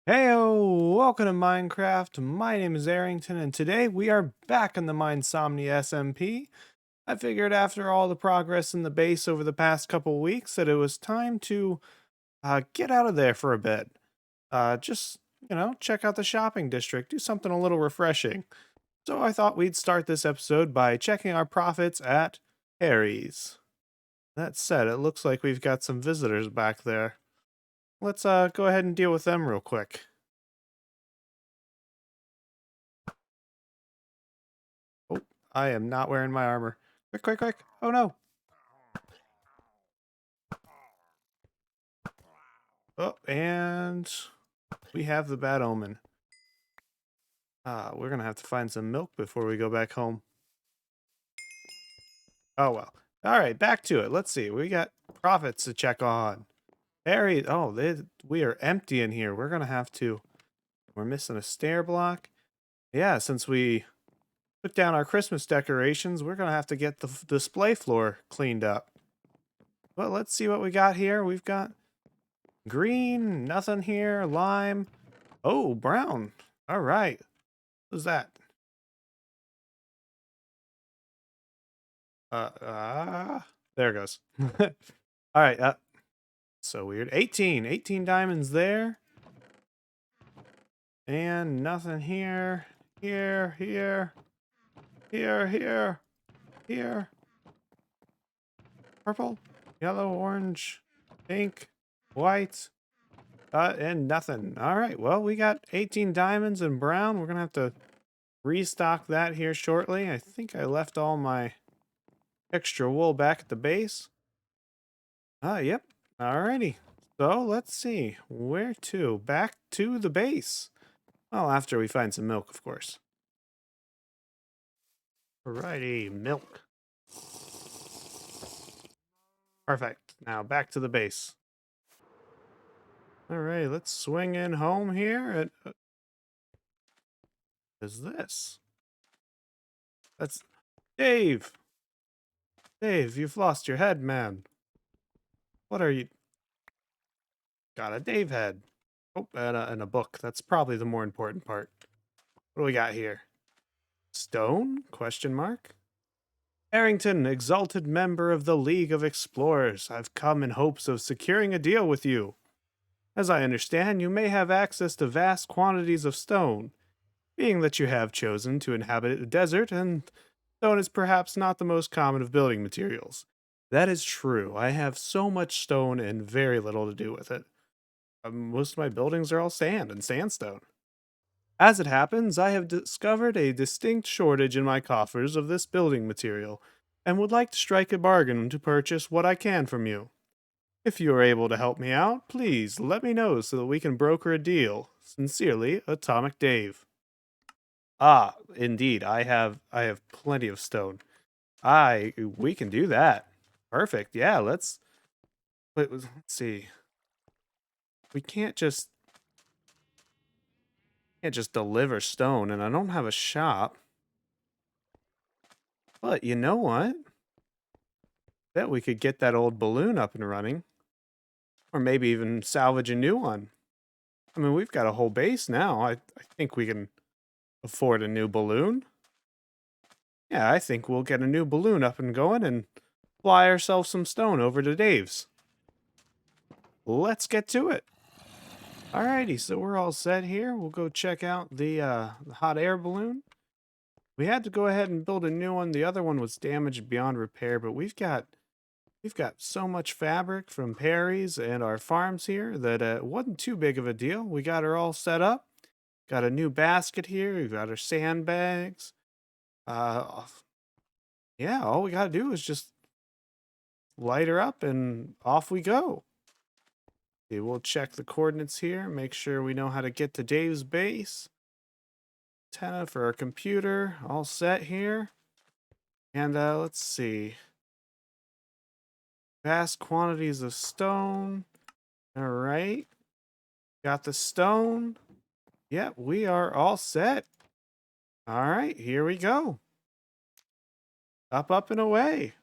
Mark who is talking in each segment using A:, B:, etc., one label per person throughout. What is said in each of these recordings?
A: Heyo, welcome to Minecraft. My name is Aerington, and today we are back in the Minesomnia SMP. I figured after all the progress in the base over the past couple weeks that it was time to get out of there for a bit. Just, check out the shopping district, do something a little refreshing. So I thought we'd start this episode by checking our profits at Harry's. That said, it looks like we've got some visitors back there. Let's go ahead and deal with them real quick. Oh, I am not wearing my armor. Quick, quick, quick. Oh no. Oh, and we have the bad omen. We're gonna have to find some milk before we go back home. Oh well. Alright, back to it. Let's see. We got profits to check on. Harry, we are empty in here. We're gonna have to. We're missing a stair block. Yeah, since we took down our Christmas decorations, we're gonna have to get the display floor cleaned up. Well, let's see what we got here. We've got green, nothing here, lime. Oh, brown. All right. Who's that? There it goes. All right. So weird. 18 diamonds there. And nothing here. Here. Purple, yellow, orange, pink, white, and nothing. All right. Well, we got 18 diamonds and brown. We're going to have to restock that here shortly. I think I left all my extra wool back at the base. Yep. Alrighty. So let's see. Where to? Back to the base. Well, after we find some milk, of course. Alrighty, milk. Perfect. Now back to the base. Alright, let's swing in home here. And is this? That's Dave. Dave, you've lost your head, man. What are you? Got a Dave head. Oh, and a book. That's probably the more important part. What do we got here? Stone? Question mark. Aerington, exalted member of the League of Explorers. I've come in hopes of securing a deal with you. As I understand, you may have access to vast quantities of stone, being that you have chosen to inhabit a desert, and stone is perhaps not the most common of building materials. That is true. I have so much stone and very little to do with it. Most of my buildings are all sand and sandstone. As it happens, I have discovered a distinct shortage in my coffers of this building material, and would like to strike a bargain to purchase what I can from you. If you are able to help me out, please let me know so that we can broker a deal. Sincerely, Atomic Dave. Ah, indeed, I have plenty of stone. We can do that. Perfect. Yeah, let's see. We can't just deliver stone, and I don't have a shop. But you know what? Bet we could get that old balloon up and running. Or maybe even salvage a new one. I mean, we've got a whole base now. I think we can afford a new balloon. Yeah, I think we'll get a new balloon up and going and fly ourselves some stone over to Dave's. Let's get to it. Alrighty, so we're all set here. We'll go check out the hot air balloon. We had to go ahead and build a new one. The other one was damaged beyond repair, but we've got so much fabric from Perry's and our farms here that it wasn't too big of a deal. We got her all set up. Got a new basket here. We've got our sandbags. Uh, yeah, all we gotta do is just light her up and off we go. Okay, we'll check the coordinates here, make sure we know how to get to Dave's base. Antenna for our computer, all set here. And let's see. Vast quantities of stone. All right. Got the stone. Yep, we are all set. All right, here we go. Up, and away.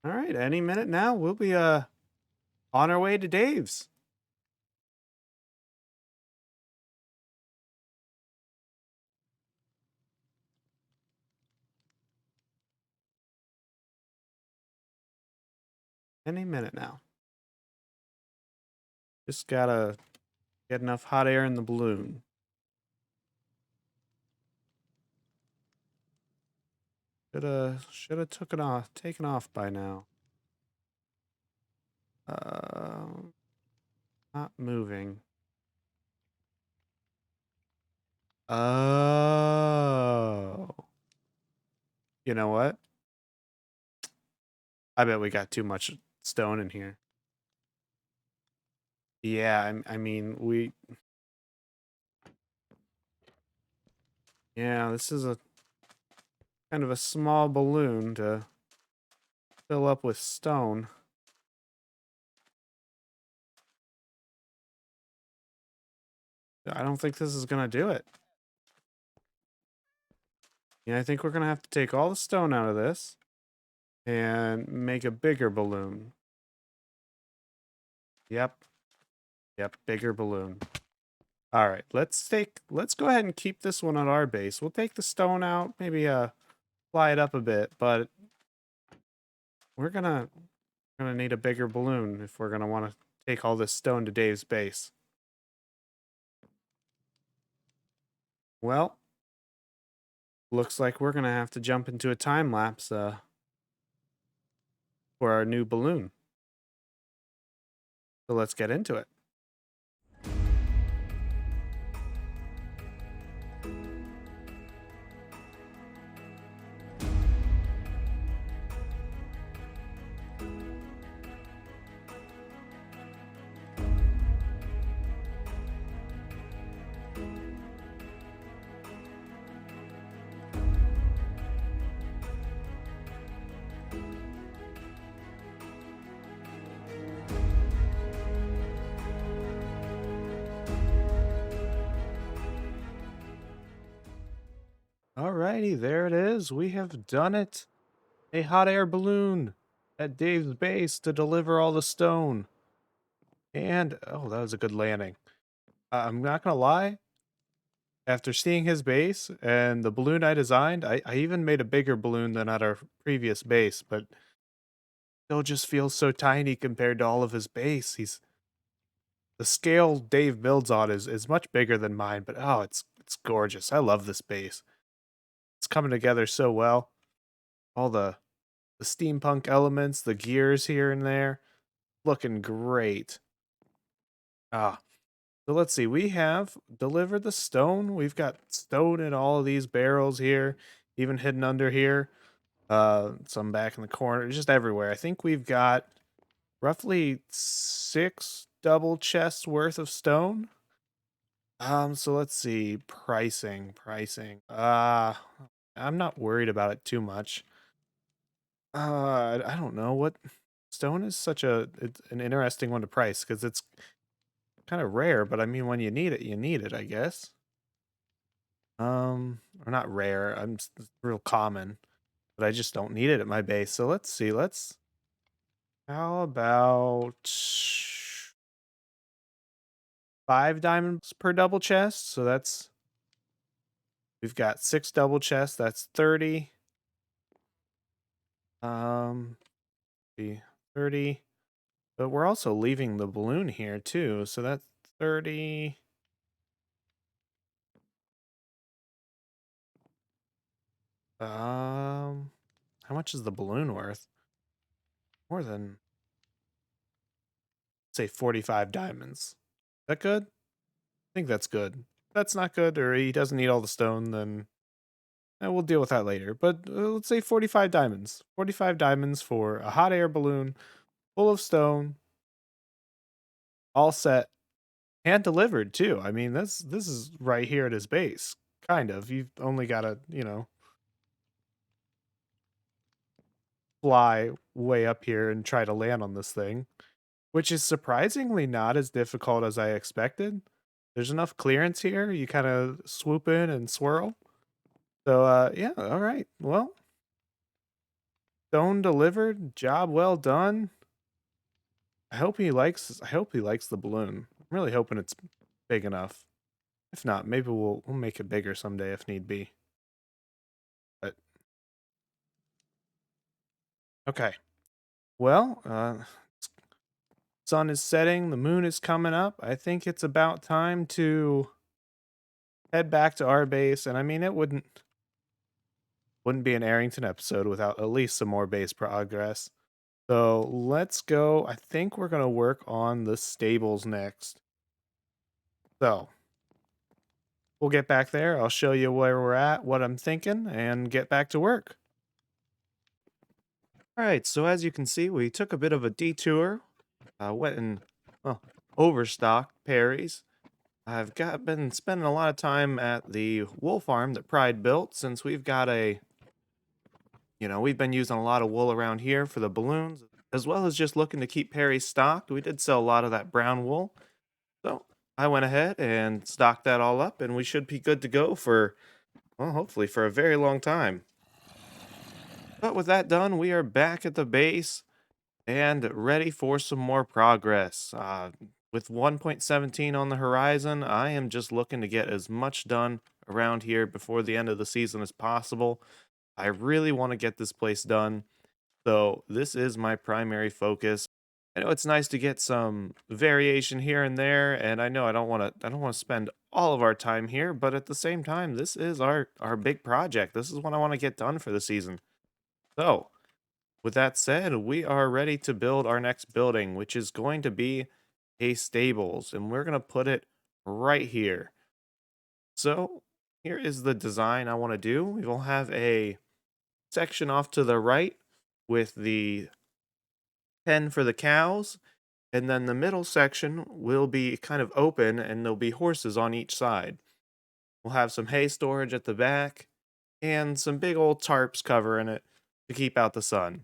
A: All right, any minute now, we'll be on our way to Dave's. Any minute now. Just gotta get enough hot air in the balloon. Shoulda taken off by now. Not moving. Oh. You know what? I bet we got too much stone in here. Yeah, I mean, yeah, this is a kind of a small balloon to fill up with stone. I don't think this is gonna do it. Yeah, I think we're gonna have to take all the stone out of this and make a bigger balloon. Yep. Yep, bigger balloon. All right, let's go ahead and keep this one at our base. We'll take the stone out, maybe fly it up a bit, but we're gonna need a bigger balloon if we're gonna want to take all this stone to Dave's base. Well, looks like we're gonna have to jump into a time lapse for our new balloon. So let's get into it. Alrighty, there it is. We have done it. A hot air balloon at Dave's base to deliver all the stone. And, oh, that was a good landing. I'm not gonna lie. After seeing his base and the balloon I designed, I even made a bigger balloon than at our previous base, but still just feels so tiny compared to all of his base. The scale Dave builds on is much bigger than mine, but oh, it's gorgeous. I love this base. It's coming together so well. All the steampunk elements, the gears here and there, looking great. Ah, so let's see. We have delivered the stone. We've got stone in all of these barrels here, even hidden under here. Some back in the corner, just everywhere. I think we've got roughly 6 double chests worth of stone. So let's see. Pricing. I'm not worried about it too much. I don't know what stone is it's an interesting one to price because it's kind of rare, but I mean, when you need it, I guess. Or not rare. It's real common, but I just don't need it at my base. So let's see. How about 5 diamonds per double chest? So we've got 6 double chests. That's 30. See, 30. But we're also leaving the balloon here too. So that's 30. How much is the balloon worth? More than, say, 45 diamonds. Is that good? I think that's good. If that's not good, or he doesn't need all the stone, then we'll deal with that later. But let's say 45 diamonds. 45 diamonds for a hot air balloon full of stone, all set, and delivered too. I mean, this is right here at his base. Kind of. You've only got to, fly way up here and try to land on this thing, which is surprisingly not as difficult as I expected. There's enough clearance here. You kind of swoop in and swirl. So, yeah, all right. Well, stone delivered. Job well done. I hope he likes the balloon. I'm really hoping it's big enough. If not, maybe we'll make it bigger someday if need be. But okay. Well, Sun is setting, the moon is coming up. I think it's about time to head back to our base. And I mean, it wouldn't be an Aerington episode without at least some more base progress. So let's go. I think we're gonna work on the stables next. So we'll get back there. I'll show you where we're at, what I'm thinking, and get back to work. All right, so as you can see, we took a bit of a detour. Went and well, overstocked Perry's. Been spending a lot of time at the wool farm that Pride built since we've got we've been using a lot of wool around here for the balloons, as well as just looking to keep Perry stocked. We did sell a lot of that brown wool. So I went ahead and stocked that all up, and we should be good to go for, well, hopefully for a very long time. But with that done, we are back at the base and ready for some more progress. With 1.17 on the horizon, I am just looking to get as much done around here before the end of the season as possible. I really want to get this place done, so this is my primary focus. I know it's nice to get some variation here and there, and I know I don't want to spend all of our time here, but at the same time, this is our big project. This is what I want to get done for the season. So, with that said, we are ready to build our next building, which is going to be a stables, and we're going to put it right here. So, here is the design I want to do. We will have a section off to the right with the pen for the cows, and then the middle section will be kind of open and there'll be horses on each side. We'll have some hay storage at the back and some big old tarps covering it to keep out the sun.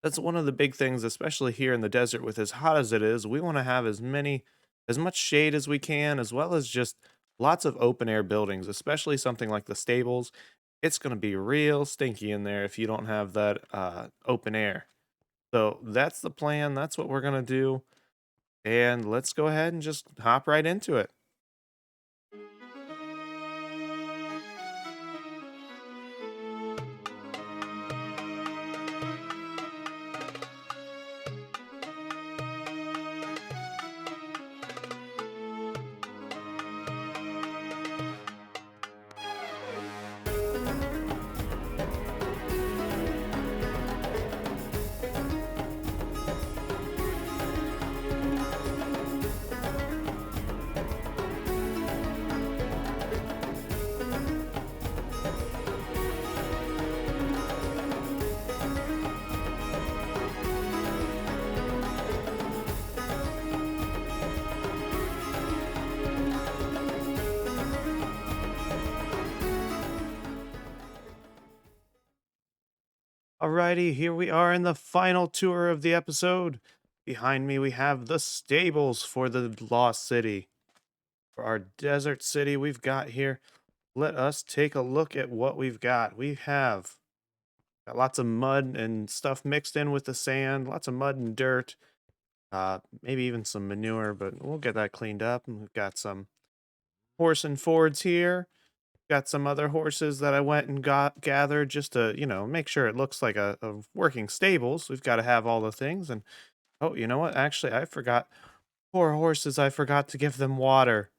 A: That's one of the big things, especially here in the desert with as hot as it is. We want to have as much shade as we can, as well as just lots of open air buildings, especially something like the stables. It's going to be real stinky in there if you don't have that open air. So that's the plan. That's what we're going to do. And let's go ahead and just hop right into it. Alrighty, here we are in the final tour of the episode. Behind me, we have the stables for the Lost City. For our desert city we've got here, let us take a look at what we've got. We have got lots of mud and stuff mixed in with the sand, lots of mud and dirt, maybe even some manure, but we'll get that cleaned up. And we've got some horse and fords here. Got some other horses that I went and gathered just to, make sure it looks like a working stables. We've got to have all the things. And oh, you know what? Actually, I forgot. Poor horses, I forgot to give them water.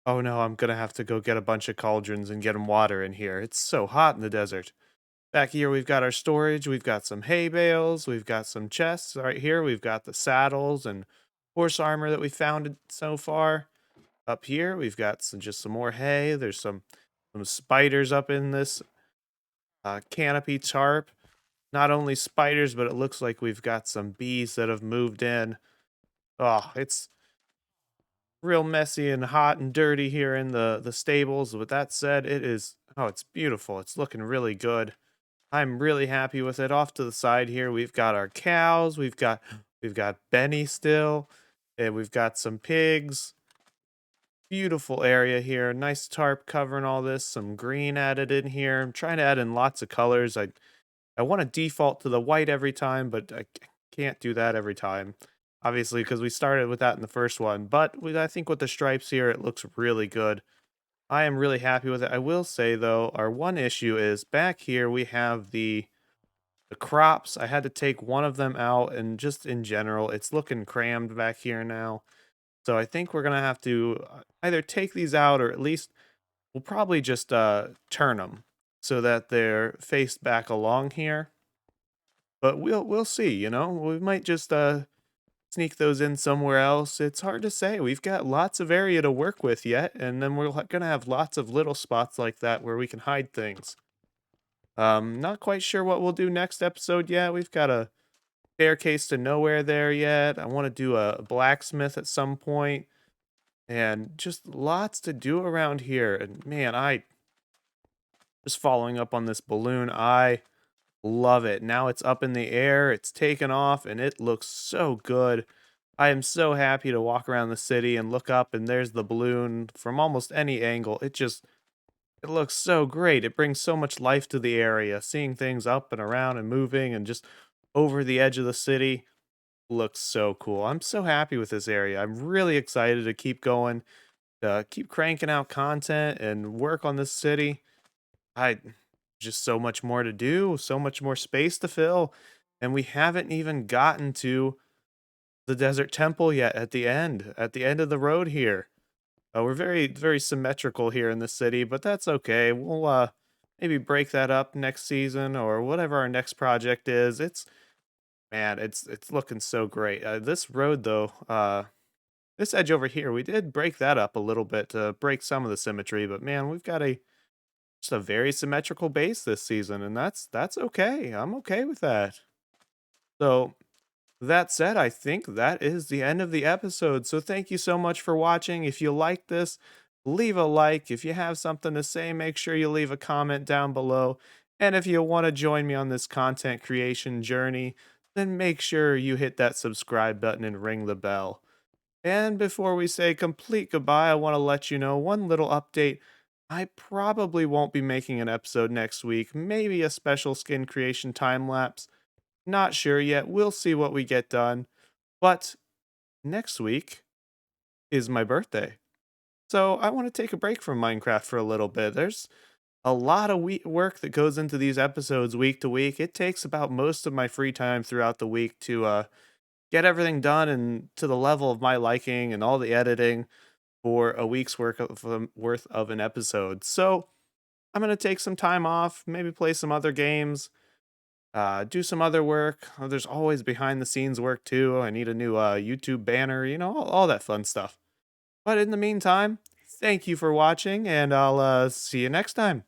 A: Oh no, I'm gonna have to go get a bunch of cauldrons and get them water in here. It's so hot in the desert. Back here, we've got our storage. We've got some hay bales. We've got some chests. Right here, we've got the saddles and horse armor that we found so far. Up here, we've got just some more hay. There's some spiders up in this canopy tarp. Not only spiders, but it looks like we've got some bees that have moved in. Oh, it's real messy and hot and dirty here in the stables. With that said, it's beautiful. It's looking really good. I'm really happy with it. Off to the side here, we've got our cows. We've got Benny still, and we've got some pigs. Beautiful area here. Nice tarp covering all this. Some green added in here. I'm trying to add in lots of colors. I want to default to the white every time, but I can't do that every time. Obviously, because we started with that in the first one. But I think with the stripes here, it looks really good. I am really happy with it. I will say, though, our one issue is back here we have the The crops, I had to take one of them out, and just in general, it's looking crammed back here now. So I think we're gonna have to either take these out, or at least we'll probably just turn them so that they're faced back along here. But we'll see. We might just sneak those in somewhere else. It's hard to say. We've got lots of area to work with yet, and then we're gonna have lots of little spots like that where we can hide things. Not quite sure what we'll do next episode yet. We've got a staircase to nowhere there yet. I want to do a blacksmith at some point, and just lots to do around here. And man, I just following up on this balloon. I love it. Now it's up in the air, it's taken off, and it looks so good. I am so happy to walk around the city and look up, and there's the balloon from almost any angle. It looks so great. It brings so much life to the area. Seeing things up and around and moving and just over the edge of the city looks so cool. I'm so happy with this area. I'm really excited to keep going, to keep cranking out content and work on this city. I just so much more to do, so much more space to fill, and we haven't even gotten to the desert temple yet at the end of the road here. We're very, very symmetrical here in the city, but that's okay. We'll maybe break that up next season or whatever our next project is. It's looking so great. This road though, this edge over here, we did break that up a little bit to break some of the symmetry, but man, we've got a just a very symmetrical base this season, and that's okay. I'm okay with that. So that said, I think that is the end of the episode. So thank you so much for watching. If you like this, leave a like. If you have something to say, make sure you leave a comment down below. And if you want to join me on this content creation journey, then make sure you hit that subscribe button and ring the bell. And before we say complete goodbye, I want to let you know one little update. I probably won't be making an episode next week, maybe a special skin creation time lapse. Not sure yet. We'll see what we get done. But next week is my birthday. So I want to take a break from Minecraft for a little bit. There's a lot of work that goes into these episodes week to week. It takes about most of my free time throughout the week to get everything done and to the level of my liking and all the editing for a week's worth of an episode. So I'm going to take some time off, maybe play some other games, do some other work. There's always behind the scenes work too. I need a new YouTube banner, all that fun stuff. But in the meantime, thank you for watching, and I'll see you next time.